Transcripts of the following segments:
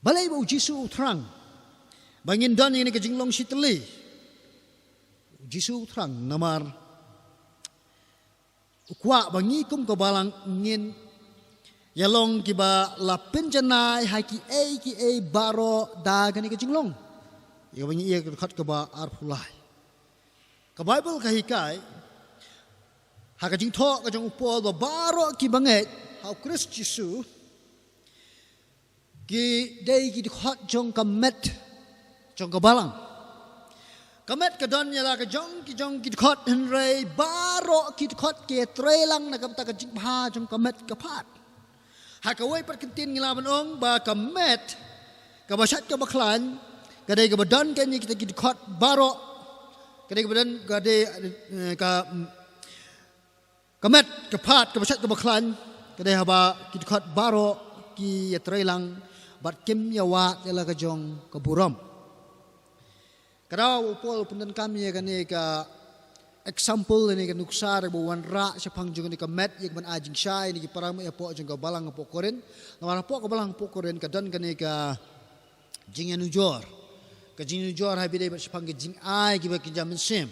balai bau Jisu terang bangin dan ini kejinglong siteli Jisu terang namar ukwa bangi kum kebalang ngin yalong kiba la penjanai haki ki baro dagan ini kejinglong ya bangi ia kat keba arpulai ke Bible kahikai hakajing thok kajong upol baro ki banget hau Christ Jisu ki day ki hot jong kamet jong kabalang kamet ka don yala ka jong ki hot henrei baro ki hot ke trelang na kam ta ka jing ha jong kamet ka pat ha ka wei pat kentin ngilaban ong ba kamet ka basat ka baklan ka day ka badan ka ni kita ki hot baro ka day ka badan ka day ka kamet ka pat ka basat ka baklan ka day haba ki hot baro ki trelang bat kim yawa yala ka jong kaburam kadaw upol pundan kami ya kani ka example ni ka nuksar bo wanra sa pangjong ni ka met yak man ajing shay ni parang ya po jong ka balang po koren namara po ka balang po koren ka dan kani ka jing nujor ka jing nujor ha bidai sa pang jing ai giba ki jamin sim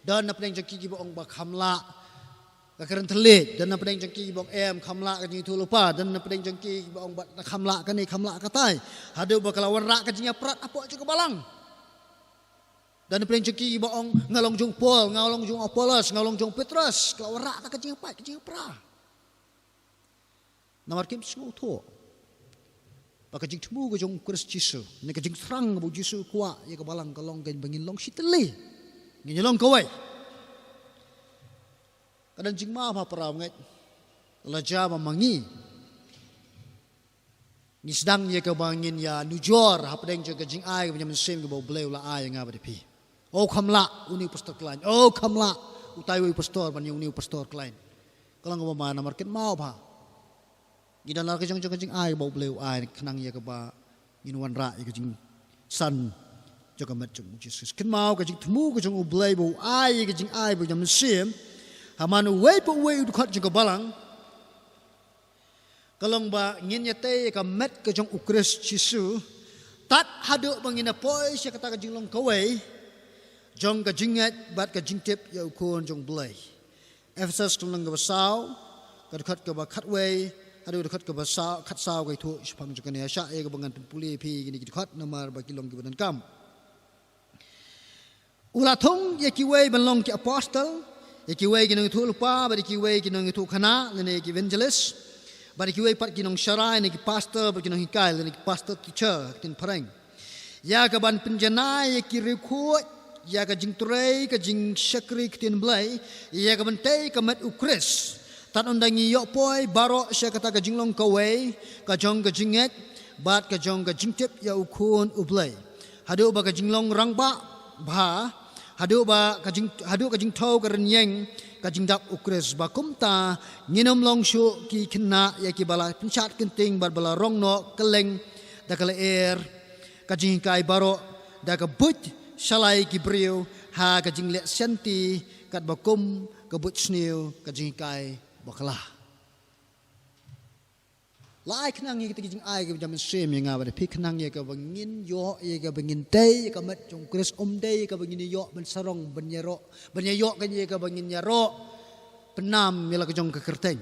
dan na pneng jong ki giba ong ba khamla kakaran telit dan na pedeng jengki bong kamla ka jing tu lupa dan na pedeng jengki bong bat kamla ka ni kamla katai hadu bakalawan rak ka jing prat apo juga balang dan na pedeng jengki bong ngalong jong Paul ngalong jong Apollos ngalong jong Petrus kalawan rak ka jing pat ka jing pra namar kim smu to baka jing temu ka jong Christ Jisu ni ka jing terang bu Jisu kwa ya ka balang kalong gen bangin long siteli nginyolong kawai kadang jing ma pa para ngai laja mamangi ni sedang ye ka bangin ya nujor ha pedeng je ka jing ai ka nyam sem ka bo bleu la ai nga ba de pi o khamla uni pastor klein o khamla utai wi pastor ban uni pastor klein kalang ka ma na market mau pa gidan la ka jong jing ai bo bleu ai khnang ye ka ba wan ra ye ka jing san jo ka mat jong Jesus kin mau ka jing thmu ka jong u bleu bo ai ka jing ai bo nyam sem hamanu wei po wei udukhat juga balang kalong ba ngin yate ka met ka jong ukres Jisu tat hadu bangina poi sia kata ka jinglong kawai jong ka jingat bat ka jingtip ya ukon jong blai Ephesus kalong ka basau ka dukhat ka ba khatwei hadu dukhat ka basau khat sau ka thu spang juga ne sya e ka bangan puli pi gini dukhat namar ba kilong ki badan kam ulathong ye ki wei ban long ki apostle ikiway kinong itu lupa, bari ikiway kinong itu kana, lene iki evangelist, bari ikiway pat kinong syarai, lene iki pastor, bari kinong hikay, lene iki pastor teacher, tin pareng. Ya ka ban penjanai, iki rikut, ya ka jing turay, ka jing syakri, tin blay, ya ka bantay, ka mat ukris. Tat undangi yok poy, baro siya kata ka jinglong kaway, ka jong ka jinget, bat ka jong ka jingtip, ya ukun ublay. Hadu ba ka jinglong rangba, bah, hadu ka jing thau ka renyeng ka jing dak ukres ba kumta nginom long shu ki kina ya ki bala penchat kenting bar bala rong no keleng da kala air ka jing kai baro da ka but shalai ki brio ha ka jing le senti kat ba kum ka but sniu ka jing kai bakala lai khnang ye ki jing ai ka jam sem ye nga ba de phi khnang ye ka bangin yo ye ka bangin tei ka mat jong kris dei ka bangin yo ban sarong ban ye yo ka ye ka bangin ya ro penam ye la ka jong ka kerteng